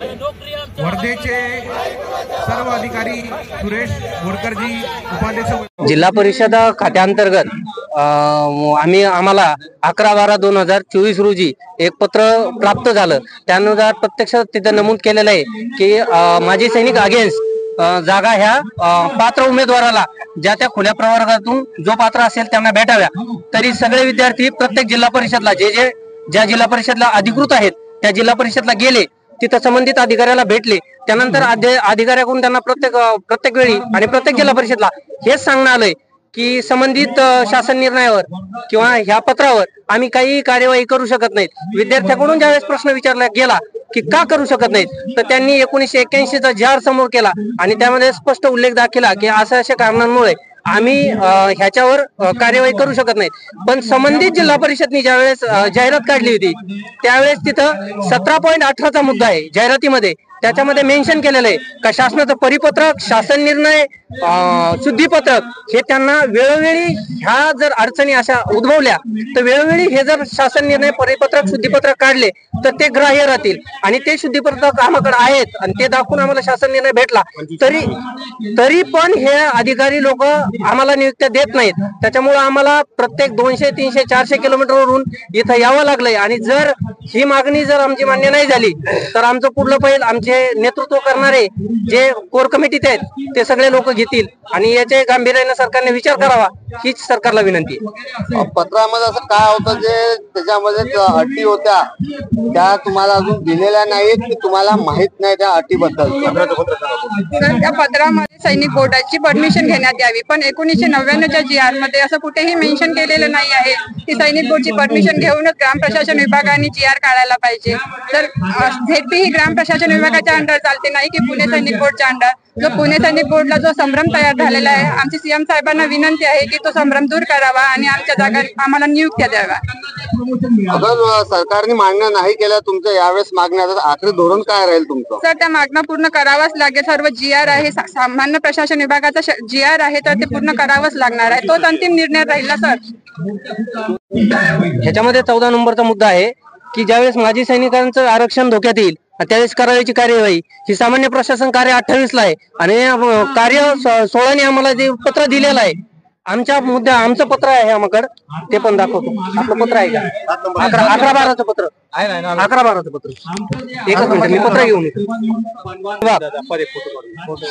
वर्धेचे सर्व अधिकारी सुरेश बोरकरजी उपाध्यक्ष जिल्हा परिषद खात्याअंतर्गत आम्हाला 11/12/2024 रोजी एक पत्र प्राप्त झालं। त्यानुसार प्रत्यक्ष तिथे नमूद केलेलं आहे की माजी सैनिक अगेन्स्ट जागा ह्या पात्र उमेदवाराला ज्या त्या खुल्या प्रवर्गातून जो पात्र असेल त्यांना भेटाव्या। तरी सगळे विद्यार्थी प्रत्येक जिल्हा परिषदला ज्या जिल्हा परिषदला अधिकृत आहेत त्या जिल्हा परिषदला गेले, तिथं संबंधित अधिकाऱ्याला भेटले। त्यानंतर अधिकाऱ्याकडून त्यांना प्रत्येक वेळी आणि प्रत्येक जिल्हा परिषदला हेच सांगणं आलंय की संबंधित शासन निर्णयावर किंवा ह्या पत्रावर आम्ही काही कार्यवाही करू शकत नाहीत। विद्यार्थ्याकडून ज्यावेळेस प्रश्न विचारला गेला की का करू शकत नाहीत, तर त्यांनी 1981 चा जाहीर समोर केला आणि त्यामध्ये स्पष्ट उल्लेख दाखवला की अशा कारणांमुळे आम्ही ह्याच्यावर कार्यवाही करू शकत नाही। पण संबंधित जिल्हा परिषदनी ज्यावेळेस जाहिरात काढली होती त्यावेळेस तिथं 17.18 चा मुद्दा आहे जाहिरातीमध्ये, त्याच्यामध्ये मेन्शन केलेलं आहे का शासनाचं परिपत्रक, शासन निर्णय, शुद्धीपत्रक हे त्यांना वेळोवेळी ह्या जर अडचणी अशा उद्भवल्या तर वेळोवेळी हे जर शासन निर्णय, परिपत्रक, शुद्धीपत्रक काढले तर ते ग्राह्य राहतील आणि ते शुद्धीपत्रक आम्हाकडे आहेत आणि ते दाखवून आम्हाला शासन निर्णय भेटला तरी पण हे अधिकारी लोक आम्हाला नियुक्त्या देत नाहीत। त्याच्यामुळे आम्हाला प्रत्येक 200, 300, 400 किलोमीटरवरून इथं यावं लागलंय आणि जर ही मागणी जर आमची मान्य नाही झाली तर आमचं पुढलं पैल आमचे नेतृत्व करणारे जे कोर कमिटीत आहेत ते सगळे लोक घेतील आणि याचे गांभीर्याने सरकारने विचार करावा हीच सरकारला विनंती आहे। पत्रामध्ये असं काय होतं जे त्याच्यामध्ये अटी होत्या त्या तुम्हाला अजून दिलेल्या नाहीत की तुम्हाला माहित नाही त्या अटीबद्दल? त्या पत्रामध्ये सैनिक बोर्डाची परमिशन घेण्यात यावी, पण 1999च्या GR मध्ये असं कुठेही मेन्शन केलेलं नाही आहे की सैनिक बोर्डची परमिशन घेऊनच ग्राम प्रशासन विभागाने GR काढायला पाहिजे। तर ZP ही ग्राम प्रशासन विभागाच्या अंडर चालते, नाही की पुणे सैनिक बोर्डच्या अंडर। जो पुणे सैनिक बोर्डला जो संभ्रम तयार झालेला आहे, आमची CM साहेबांना विनंती आहे की तो संभ्रम दूर करावा आणि आमच्या जागा आम्हाला नियुक्त्या द्याव्या। अगर सरकारने मान्य नाही केलं तुमच्या यावेळेस मागण्या, तर आखरी धोरण काय राहील तुमचं? सर, त्या मागण्या पूर्ण करावाच लागेल। सर्व GR आहे, सामान्य प्रशासन विभागाचा GR आहे, तर ते पूर्ण करावंच लागणार आहे। तोच अंतिम निर्णय राहील ना सर। ह्याच्यामध्ये 14 नंबरचा मुद्दा आहे की ज्यावेळेस माजी सैनिकांचं आरक्षण धोक्यात येईल त्यावेळेस करायची कार्यवाही ही सामान्य प्रशासन कार्य 28 ला आहे आणि कार्य 16 ने आम्हाला जे पत्र दिलेलं आहे आमचं पत्र आहे आम्हाकडे, ते पण दाखवतो। आपलं पत्र आहे का? 11/12चं पत्र आहे ना? 11/12चं पत्र एकच मिनिट मी पत्र घेऊन येतो।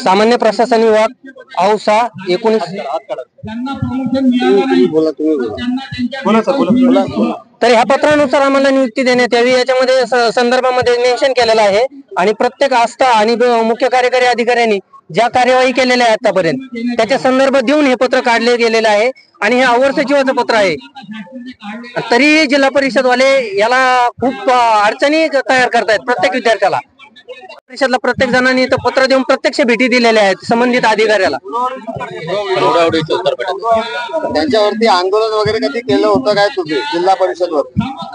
सामान्य प्रशासन विभाग औसा 19 तर ह्या पत्रानुसार आम्हाला नियुक्ती देण्यात यावी याच्यामध्ये संदर्भामध्ये मेन्शन केलेलं आहे आणि प्रत्येक आस्था आणि मुख्य कार्यकारी अधिकाऱ्यांनी ज्या कार्यवाही केलेल्या आहे आतापर्यंत त्याच्या संदर्भ देऊन हे पत्र काढले गेलेलं आहे आणि हे आवर्त सचिवाचं पत्र आहे। तरी जिल्हा परिषदवाले याला खूप अडचणी तयार करतायत प्रत्येक विद्यार्थ्याला। परिषदला प्रत्येक जणांनी तर पत्र देऊन प्रत्यक्ष भेटी दिलेल्या आहेत संबंधित अधिकाऱ्याला। त्यांच्यावरती आंदोलन वगैरे कधी केलं होतं काय तुम्ही जिल्हा परिषदवर?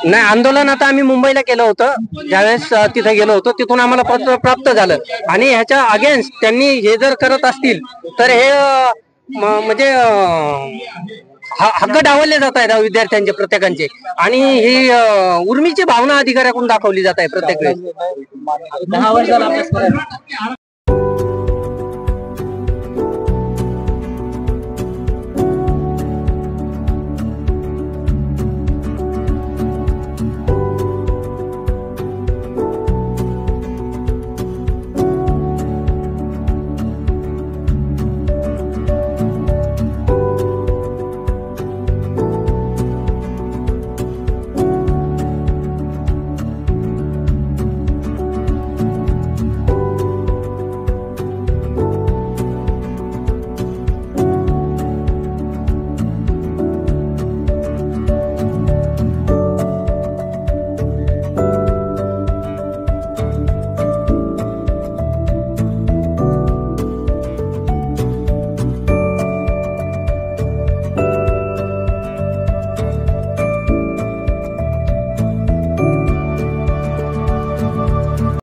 नाही, आंदोलन आता आम्ही मुंबईला केलं होतं, ज्यावेळेस तिथे गेलो होतो तिथून आम्हाला पत्र प्राप्त झालं आणि ह्याच्या अगेन्स्ट त्यांनी हे जर करत असतील तर हे म्हणजे हक्क डावलले जात आहेत विद्यार्थ्यांचे प्रत्येकांचे आणि ही उर्मीची भावना अधिकाऱ्याकडून दाखवली जात आहे प्रत्येक वेळेस। 10 वर्षाला